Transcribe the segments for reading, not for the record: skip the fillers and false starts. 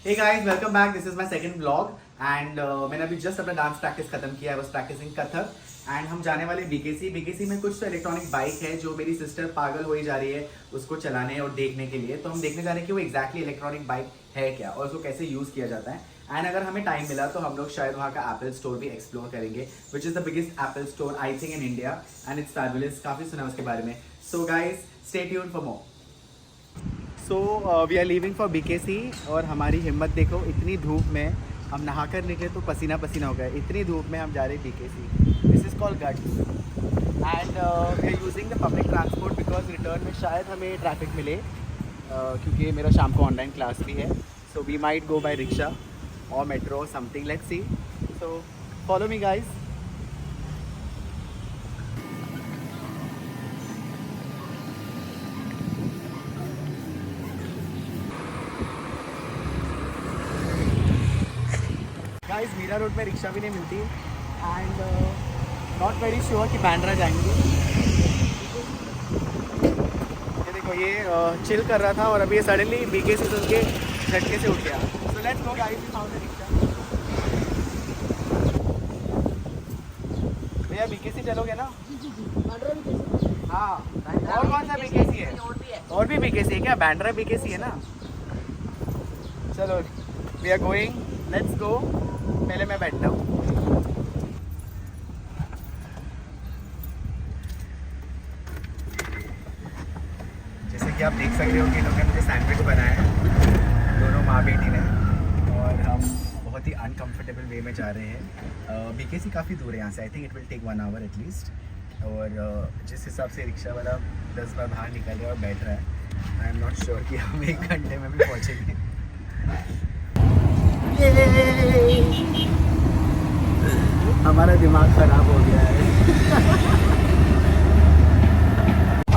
Hey guys, welcome back. This is my second vlog and मैंने अभी just अपना dance practice खत्म किया है. I was practicing Kathak and हम जाने वाले बीकेसी में कुछ तो इलेक्ट्रॉनिक बाइक है जो मेरी सिस्टर पागल हो ही जा रही है उसको चलाने और देखने के लिए. तो हम देखने जा रहे हैं कि वो एग्जैक्टली इलेक्ट्रॉनिक बाइक है क्या और उसको कैसे यूज़ किया जाता है. एंड अगर हमें टाइम मिला तो हम लोग शायद वहाँ का एप्पल स्टोर भी एक्सप्लोर करेंगे which is the biggest Apple store I think in India and it's fabulous. काफ़ी सुना उसके बारे में. So guys stay tuned for more. So we are leaving for BKC और हमारी हिम्मत देखो. इतनी धूप में हम नहा कर निकले तो पसीना पसीना हो गया. इतनी धूप में हम जा रहे हैं BKC. This is called guts and we are using the public transport because return में शायद हमें ट्रैफिक मिले क्योंकि मेरा शाम को ऑनलाइन क्लास भी है. So we might go by rickshaw or metro something. Let's see. So follow me guys. Guys Mira road में रिक्शा भी नहीं मिलती एंड नॉट वेरी श्योर कि बांद्रा जाएंगे. ये देखो ये चिल कर रहा था और अभी ये सडनली बीकेसी सुन के झटके से उठ गया. So let's go guys. We found the rickshaw. भैया बीकेसी चलोगे ना? हाँ. और कौन सा बीकेसी है? और भी बीकेसी है क्या? बांद्रा बीकेसी है ना? चलो we are going. Let's go. पहले मैं बैठता हूँ. जैसे कि आप देख सकते हो कि इन्होंने मुझे सैंडविच बनाया है दोनों माँ बेटी ने और हम बहुत ही अनकंफर्टेबल वे में जा रहे हैं. बीकेसी काफ़ी दूर है यहाँ से. I think it will take 1 hour at least. और जिस हिसाब से रिक्शा वाला 10 बार बाहर निकल रहा है और बैठ रहा है आई एम नॉट श्योर कि हम 1 घंटे में भी पहुँचेंगे. हमारा दिमाग खराब हो गया है.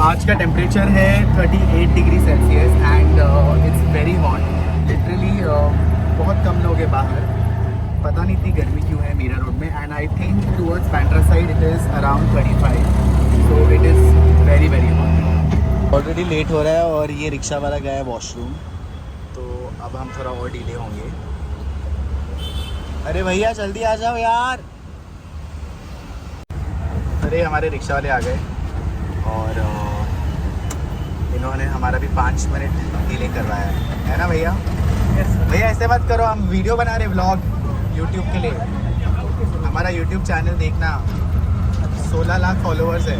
आज का टेम्परेचर है 38 degree Celsius and it's very hot. Literally बहुत कम लोग हैं बाहर. पता नहीं इतनी गर्मी क्यों है मीरा रोड में. And I think towards Bandra side it is around 35. So it is very very hot. Already late हो रहा है और ये रिक्शा वाला गया है वॉशरूम. तो अब हम थोड़ा और डिले होंगे. अरे भैया जल्दी आ जाओ यार. अरे हमारे रिक्शा वाले आ गए और इन्होंने हमारा भी 5 मिनट डिले करवाया है ना भैया? भैया ऐसे मत करो. हम वीडियो बना रहे व्लॉग यूट्यूब के लिए. हमारा यूट्यूब चैनल देखना. 16 लाख फॉलोअर्स है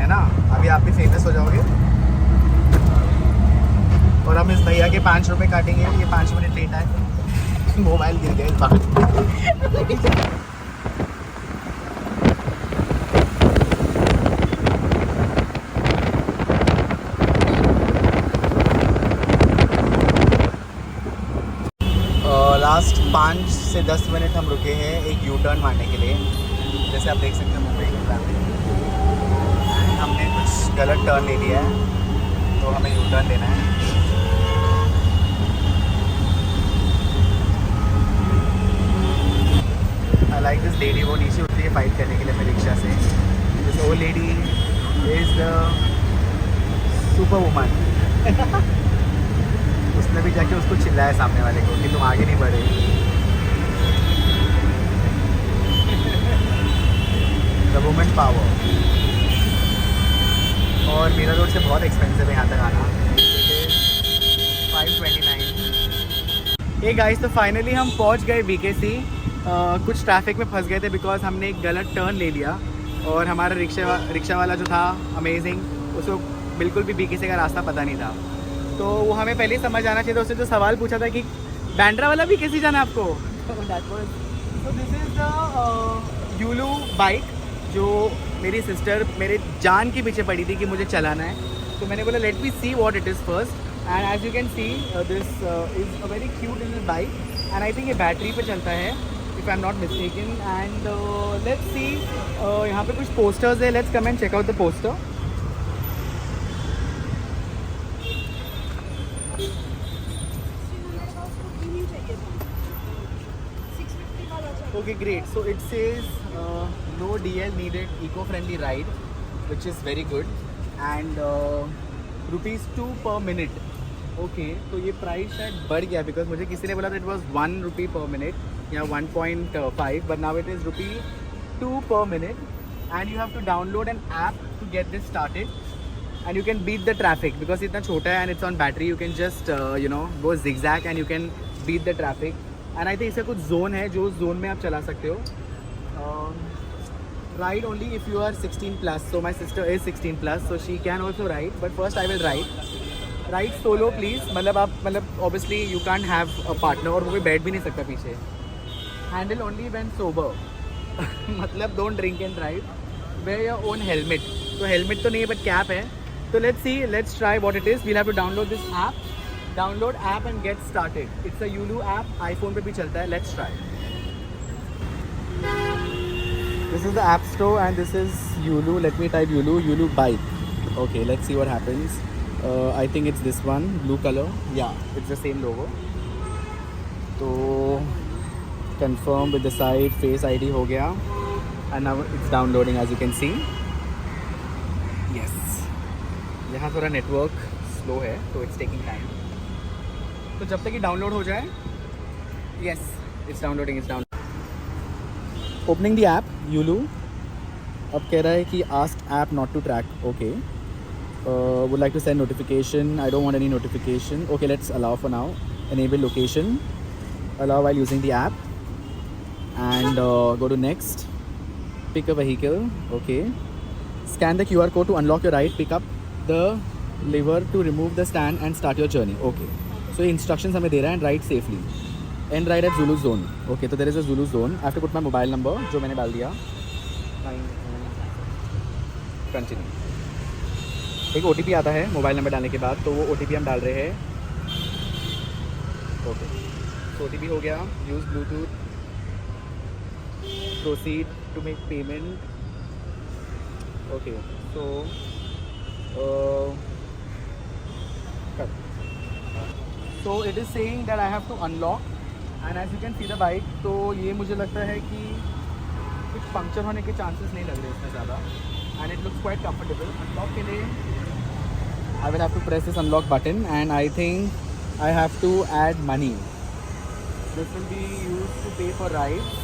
ना? अभी आप भी फेमस हो जाओगे. और हम इस भैया के 5 रुपये काटेंगे. ये 5 मिनट लेट आए. मोबाइल गिर गया इस बार. लास्ट 5 से 10 मिनट हम रुके हैं एक यू टर्न मारने के लिए. जैसे आप देख सकते हैं मुंबई के ट्रैफिक. हमने कुछ गलत टर्न ले लिया है तो हमें यू टर्न लेना है. I like this lady. वो नीचे उतरी है फाइट करने के लिए मेरी रिक्शा से. This old lady is the super woman. उसने भी जाके उसको चिल्लाया सामने वाले को कि तुम आगे नहीं बढ़े. The women power. और मीरा रोड से बहुत एक्सपेंसिव है यहाँ तक आना. 529. ये गाइस तो फाइनली हम पहुँच गए बीकेसी. कुछ ट्रैफिक में फंस गए थे बिकॉज हमने एक गलत टर्न ले लिया और हमारा रिक्शा वाला जो था अमेजिंग उसको बिल्कुल भी बीकेसी का रास्ता पता नहीं था. तो वो हमें पहले ही समझ आना चाहिए था. उसने जो सवाल पूछा था कि बांद्रा वाला भी कैसे जाना आपको. तो this is the Yulu bike जो मेरी सिस्टर मेरे जान के पीछे पड़ी थी कि मुझे चलाना है. तो मैंने बोला let me see what it is first. And as you can see this is a very cute little bike. And I think ये बैटरी पे चलता है if I am not mistaken. And let's see यहाँ पे कुछ posters है. Let's come and check out the poster. Okay, great. So it says no DL needed, eco-friendly ride, which is very good, and rupees 2 per minute. Okay तो ये price शायद बढ़ गया because मुझे किसी ने बोला था इट वॉज 1 रुपी पर मिनट या 1.5 but now it is ₹2 per minute and you have to download an app to get this started and you can beat the traffic because इतना छोटा है and it's on battery you can just go zigzag and you can beat the traffic and I think इसका कुछ zone है जो zone में आप चला सकते हो. Ride only if you are 16 plus, so my sister is 16 plus so she can also ride but first I will ride solo please. मतलब obviously you can't have a partner और वो कोई बैठ भी नहीं सकता पीछे. Handle only when sober. मतलब don't drink and drive. Wear your own helmet. तो helmet तो नहीं है but cap है. तो let's try what it is. We'll have to download this app. Download app and get started. It's a Yulu app. iPhone पे भी चलता है. Let's try. This is the app store and this is Yulu. Let me type Yulu bike. Okay, let's see what happens. I think it's this one, blue color. Yeah, it's the same logo. So confirm with the site, Face ID हो गया and now it's downloading as you can see. Yes. यहाँ थोड़ा network slow है तो it's taking time. तो जब तक ये download हो जाए, yes, it's downloading. Opening the app, Yulu. अब कह रहा है कि ask app not to track. Okay. Would like to send notification. I don't want any notification. Okay, let's allow for now. Enable location. Allow while using the app. And go to next. Pick a vehicle. Okay. Scan the QR code to unlock your ride. Pick up the lever to remove the stand and start your journey. Okay. So instructions हमें दे रहा है and ride safely. End ride at Zulu zone. Okay, so there is a Zulu zone. I have to put my mobile number जो मैंने डाल दिया. Continue. एक OTP आता है मोबाइल नंबर डालने के बाद तो वो OTP हम डाल रहे हैं. ओके so OTP हो गया. Use Bluetooth. Proceed to make payment. Okay, so cut. So it is saying that I have to unlock and as you can see the bike तो ये मुझे लगता है कि कुछ पंक्चर होने के चांसेस नहीं लग रहे इसमें ज़्यादा and it looks quite comfortable. Unlock के लिए I will have to press this unlock button and I think I have to add money. This will be used to pay for rides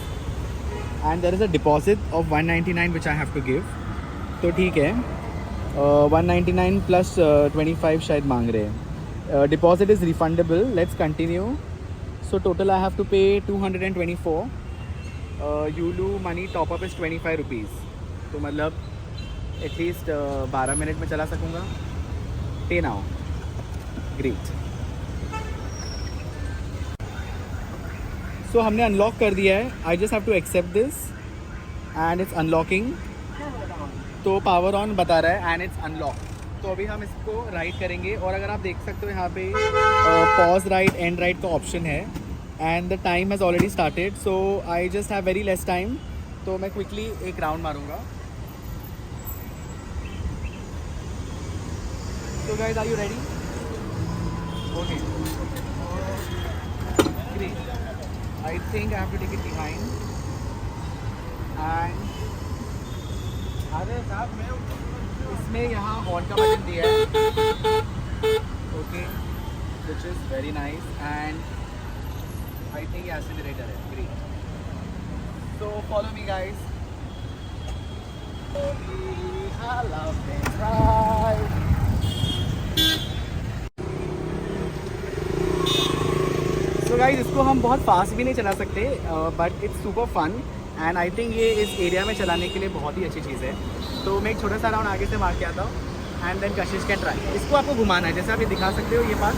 and there is a deposit of 199 which I have to give. तो ठीक है 199 plus 25 शायद मांग रहे हैं. Deposit is refundable. Let's continue. So total I have to pay 224. Yulu money top up is 25 rupees. तो मतलब at least 12 minute में चला सकूँगा. Pay now. Great. So हमने unlock कर दिया है. I just have to accept this and it's unlocking. तो power on बता रहा है and it's unlocked. तो अभी हम इसको राइड करेंगे और अगर आप देख सकते हो यहाँ पे पॉज राइड एंड राइड का ऑप्शन है and the time has already started so I just have very less time तो मैं क्विकली एक राउंड मारूंगा. So guys, are you ready? Okay. Great. I think I have to take it behind. And अरे साहब मैं इसमें यहाँ horn का बटन दिया है. Okay. Which is very nice and I think ये accelerator है. Great. So follow me guys. I love this ride. So guys, इसको हम बहुत फास्ट भी नहीं चला सकते but it's super fun and I think ये इस एरिया में चलाने के लिए बहुत ही अच्छी चीज़ है. तो मैं एक छोटा सा राउंड आगे से मार के आता हूँ and then Kashish can try. इसको आपको घुमाना है जैसे आप ये दिखा सकते हो ये पास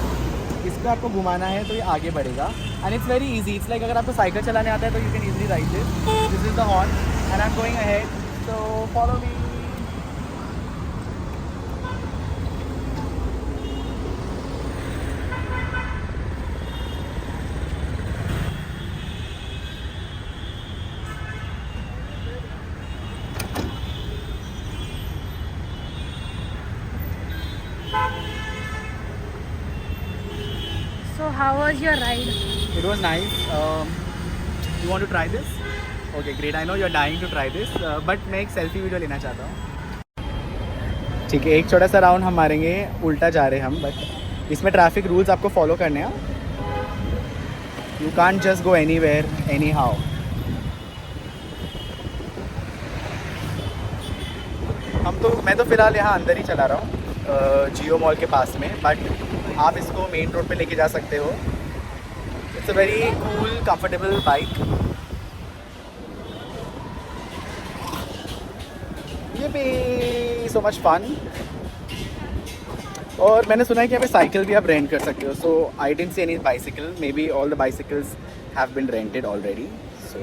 इसको आपको घुमाना है तो ये आगे बढ़ेगा and it's very easy. It's like अगर आपको साइकिल चलाने आता है तो you can easily ride this is the horn and I am going ahead so follow me. So how was your ride? It was nice. You want to try this? Okay, great. I know you're dying to try this, but मैं एक selfie video लेना चाहता हूँ. ठीक है एक छोटा सा राउंड हम मारेंगे. उल्टा जा रहे हैं हम बट इसमें ट्रैफिक रूल्स आपको फॉलो करने हैं. You can't just go anywhere any how. मैं तो फ़िलहाल यहाँ अंदर ही चला रहा हूँ जियो मॉल के पास में, बट आप इसको मेन रोड पे लेके जा सकते हो. It's a very cool comfortable bike. ये भी सो मच फन. और मैंने सुना है कि यहाँ पे साइकिल भी आप रेंट कर सकते हो. So I didn't see any bicycle. Maybe all the bicycles have been rented already, so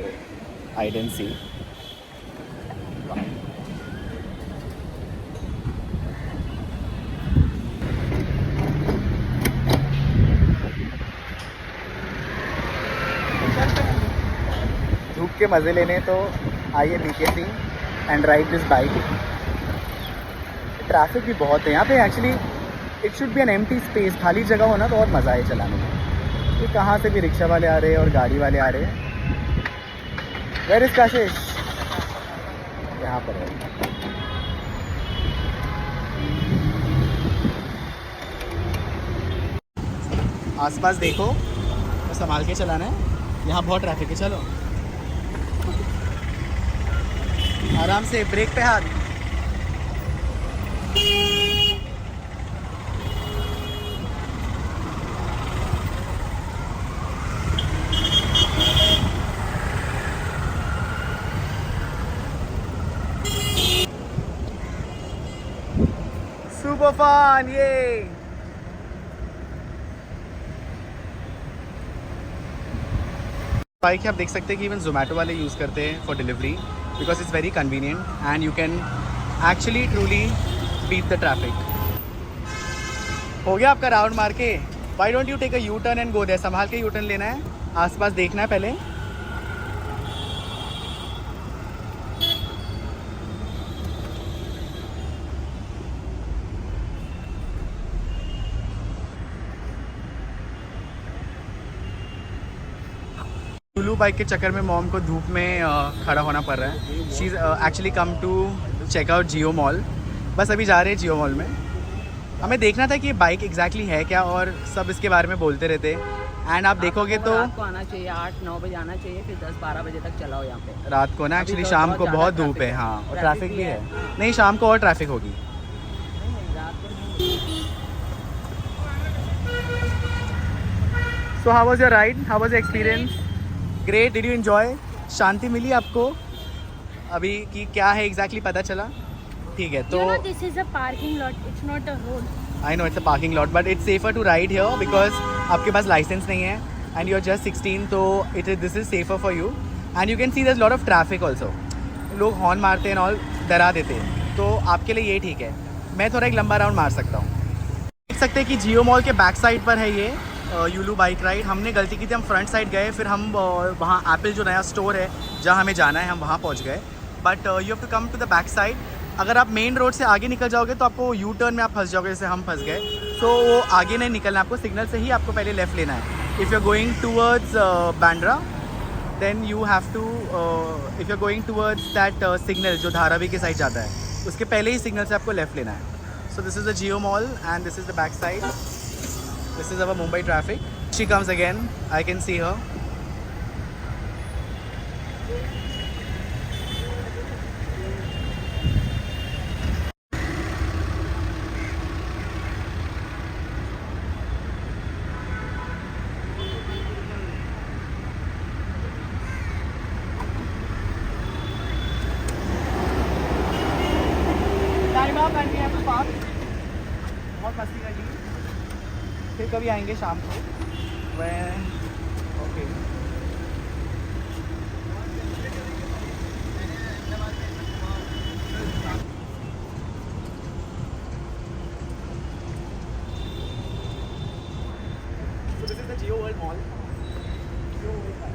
I didn't see. धूप के मज़े लेने तो आइए BKC and ride this bike. Traffic भी बहुत है यहाँ पे. Actually it should be an empty space. खाली जगह हो ना तो और मज़ा आए चलाने में. ये कहाँ से भी रिक्शा वाले आ रहे हैं और गाड़ी वाले आ रहे हैं. Where is Kashish? यहाँ पर है. आसपास देखो तो संभाल के चलाना है. यहाँ बहुत ट्रैफिक है. चलो आराम से, ब्रेक पे हाथ. Super fun. ये बाइक आप देख सकते हैं कि इवन जोमेटो वाले यूज़ करते हैं for delivery, because it's very convenient and you can actually truly beat the traffic. हो गया आपका राउंड मार के. Why don't you take a U turn and go there. संभाल के यू टर्न लेना है, आसपास देखना है पहले. लुलु बाइक के चक्कर में मॉम को धूप में खड़ा होना पड़ रहा है. She is actually come to check out Jio mall. बस अभी जा रहे हैं जियो मॉल में. हमें देखना था कि ये बाइक एग्जैक्टली है क्या, और सब इसके बारे में बोलते रहते. एंड आप देखोगे तो रात को आना चाहिए, 8-9 बजे आना चाहिए, फिर 10-12 बजे तक चलाओ यहाँ पे. रात को ना एक्चुअली तो शाम बहुत को ज़्यादा बहुत धूप है. traffic हाँ, है. और Traffic ट्रैफिक भी है. है. नहीं, शाम को और ट्रैफिक होगी. नहीं, रात को नहीं. So how was your ride? How was your experience? Great. Did you enjoy? शांति मिली आपको अभी कि क्या है एग्जैक्टली पता चला? ठीक है. तो this is a parking lot. It's not a road. I know it's a parking lot, but it's safer to ride here because आपके पास लाइसेंस नहीं है एंड यू आर जस्ट 16, तो this is safer for you. And you can see there lot of traffic also. लोग horn मारते हैं और डरा देते हैं, तो आपके लिए ये ठीक है. मैं थोड़ा एक लंबा राउंड मार सकता हूँ. देख सकते हैं कि जियो मॉल के बैक साइड पर है ये यूलू बाइक राइड. हमने गलती की थी, हम फ्रंट साइड गए, फिर हम वहाँ एप्पल जो नया स्टोर है जहाँ हमें जाना है हम वहाँ पहुँच गए. But you have to come to the back side. अगर आप मेन रोड से आगे निकल जाओगे तो आपको यू टर्न में आप फंस जाओगे, जैसे हम फंस गए. सो वो आगे नहीं निकलना, आपको सिग्नल से ही आपको पहले लेफ़्ट लेना है. If you are going towards Bandra then you have to, if you are going towards that signal जो धारावी के साइड जाता है, उसके पहले ही सिग्नल से आपको लेफ़्ट लेना है. So this is the Jio mall and this is the back side. This is our Mumbai traffic. She comes again. I can see her. बहुत मस्ती कर ली. फिर कभी आएंगे शाम को. Okay. So this is the Jio World Mall. Jio World Mall.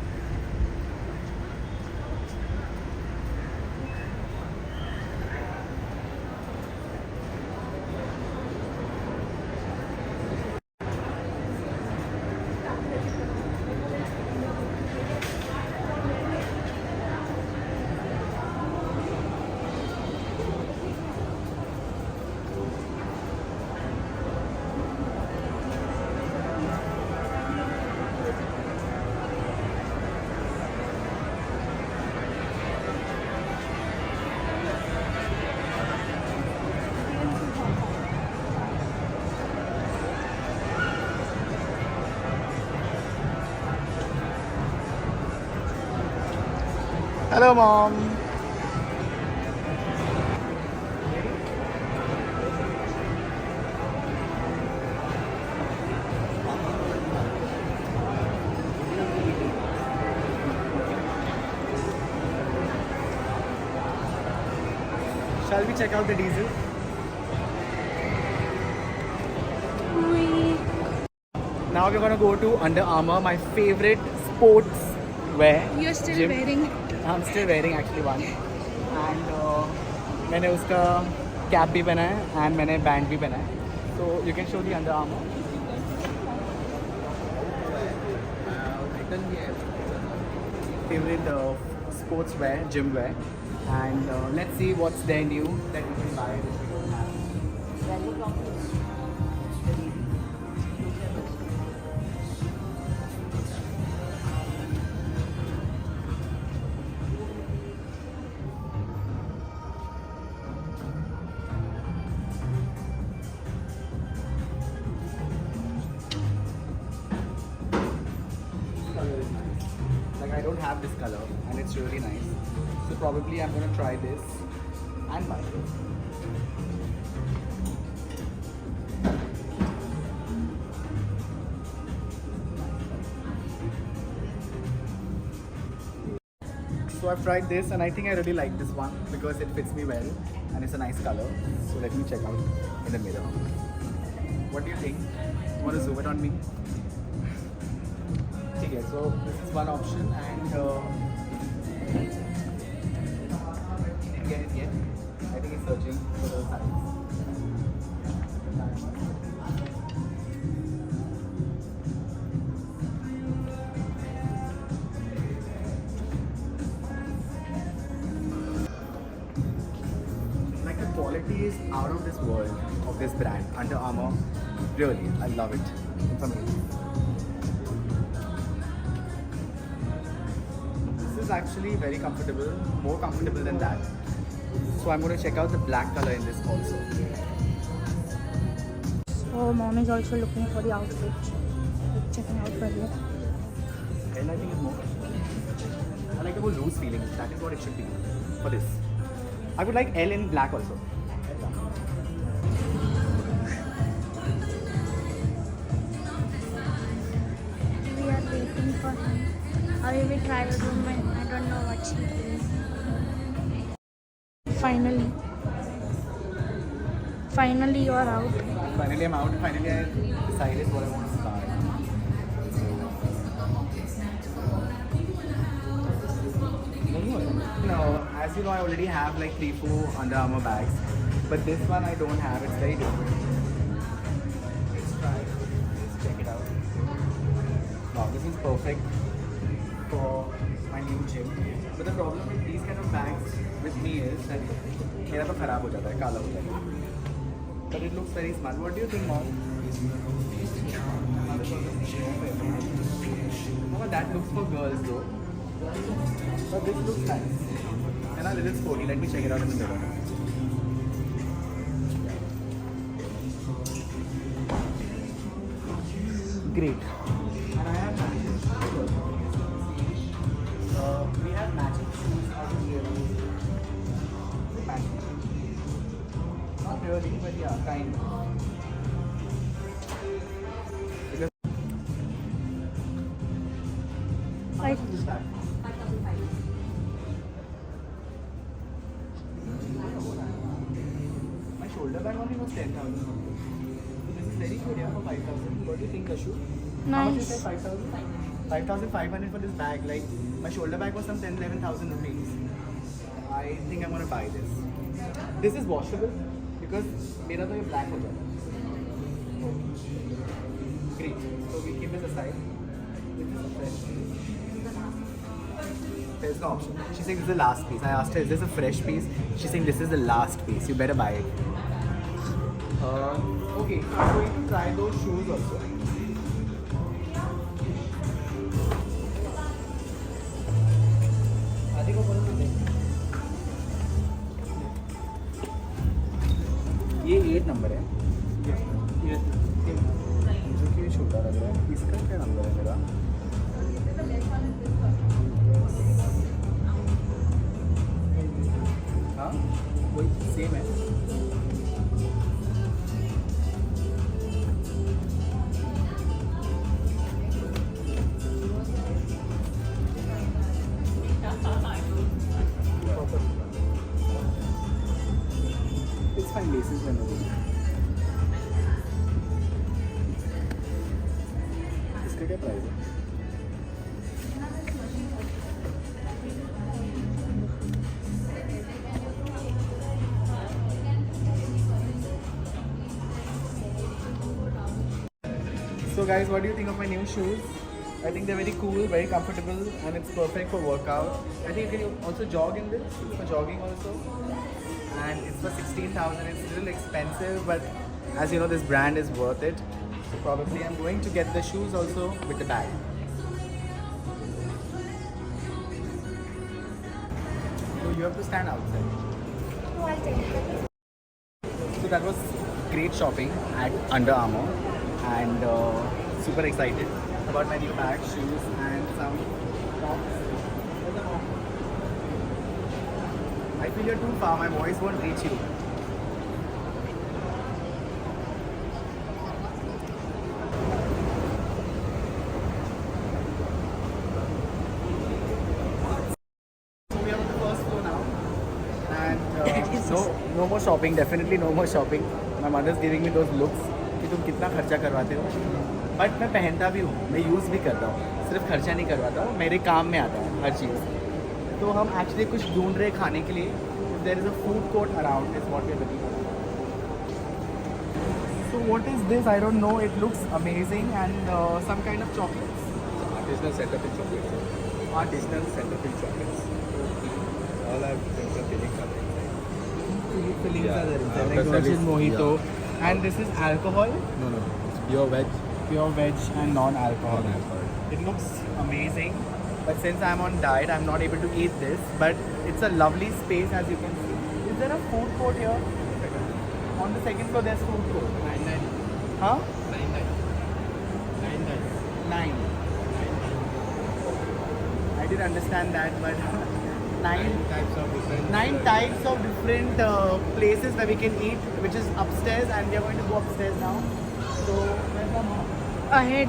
Hello, mom. Shall we check out the diesel? Now we're gonna go to Under Armour, my favorite sports wear. You're still gym. wearing. I'm still wearing actually one. And मैंने उसका cap भी पहना है and मैंने band भी पहना है. So you can show the Under Armour. Favorite sports wear, gym wear. And let's see what's there new that we can buy. Like I don't have this color and it's really nice. So probably I'm gonna try this and buy it. So I've tried this and I think I really like this one because it fits me well and it's a nice color. So let me check out in the mirror. What do you think? You want to zoom it on me? Okay, so this is one option and didn't get it yet. I think it's searching for the size. Like the quality is out of this world of this brand, Under Armour. Really, I love it. It's amazing. This is actually very comfortable, more comfortable than that. So I'm going to check out the black color in this also. So mom is also looking for the outfit. Checking out for you. L I think is more. I like a more loose feeling. That is what it should be for this. I would like L in black also. We are waiting for him. I will try the room and I don't know what she is. Finally you are out. Finally I'm out. Finally I decided what I want to start. No, as you know, I already have like 3-4 Under Armour bags, but this one I don't have. It's very different. Let's try. Let's check it out. Wow, this is perfect for my new gym. But the problem with these kind of bags with me is that मेरा तो खराब हो जाता है, काला हो जाता है. But it looks very smart. What do you think, Mom? Oh, that looks for girls though. But this looks nice. And a little sporty. Let me check it out in the mirror. Great. And I have matching shoes. We have matching shoes out here. Matching shoes. Not really, but yeah, kind of. Right. My shoulder bag only was 10,000. So this is very good, yeah, for 5,000. What do you think, Ashu? How much you Nice. said? 5,000? 5,500 for this bag. Like my shoulder bag was some 11,000 rupees. I think I'm gonna buy this. This is washable because मेरा तो ये black हो जाता है. Great. So we keep this aside. This is a fresh piece. There's no option. She's saying this is the last piece. I asked her, is this a fresh piece? She's saying this is the last piece. You better buy it. Okay, I'm going to try those shoes also. आदि को बोलो तो ये 8 number है. मुझे क्यों छोटा लग रहा है? इसका क्या नंबर है मेरा? So guys, what do you think of my new shoes? I think they're very cool, very comfortable, and it's perfect for workout. I think you can also jog in this. It's for jogging also. And it's for 16,000. It's a little expensive, but as you know, this brand is worth it. So probably I'm going to get the shoes also with the bag. So you have to stand outside. Oh, I'll take it. So that was great shopping at Under Armour, and super excited about my new bag, shoes, and some tops. I feel you're too far, my voice won't reach you. So we are on the first floor now, and no more shopping, definitely no more shopping. My mother's giving me those looks कि तुम कितना खर्चा करवाते हो, but मैं पहनता भी हूँ, मैं यूज़ भी करता हूँ, सिर्फ खर्चा नहीं करवाता हूँ, मेरे काम में आता है हर चीज़. तो हम एक्चुअली कुछ ढूंढ रहे खाने के लिए. There is a food court around is what we are looking. So what is this? I don't know. It looks amazing, and some kind of chocolates. Artisanal Centerfield chocolates. Artisanal Centerfield chocolates. All have different fillings are there. fillings Yeah. are there inside, After like Dolce service, Mojito. And this is alcohol, No, it's pure veg. pure veg and non-alcohol. Non-alcohol. It looks amazing, but since I'm on diet, I'm not able to eat this. But it's a lovely space, as you can see. Is there a food court here? On the second floor, there's food court. 99. Huh? 99. 9. I didn't understand that, but 9 Types of different. 9 types of different places where we can eat, which is upstairs, and we are going to go upstairs now. So, where's Mama? Ahead.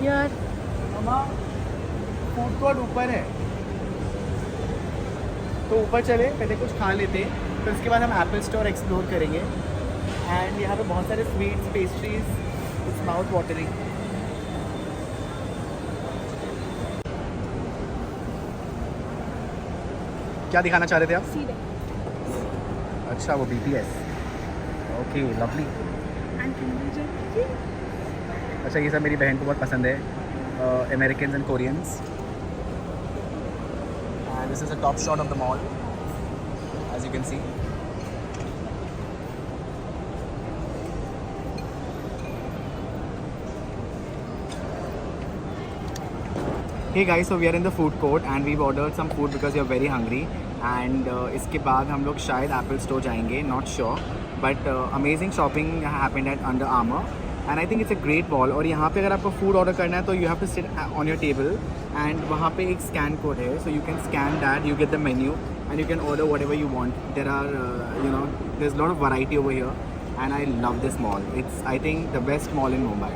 Here. Mama, food court ऊपर है. तो ऊपर चले, पहले कुछ खा लेते, फिर उसके बाद हम एप्पल स्टोर एक्सप्लोर करेंगे. एंड यहाँ पे बहुत सारे sweets, pastries, its mouth watering. क्या दिखाना चाह रहे थे आप? See there. अच्छा, वो BTS. Okay, lovely. And Kindle. अच्छा, ये सब मेरी बहन को बहुत पसंद है, Americans and Koreans. And this is a top shot of the mall, as you can see. Hey guys, so we are in the food court and we've ordered some food because we are very hungry. And इसके बाद हम लोग शायद Apple Store जाएंगे, not sure. But amazing shopping happened at Under Armour. And I think it's a great mall. और यहाँ पे अगर आपको food order करना है तो you have to sit on your table. And वहाँ पे एक scan code है, so you can scan that, you get the menu and you can order whatever you want. There are, there's a lot of variety over here. And I love this mall. It's, I think, the best mall in Mumbai.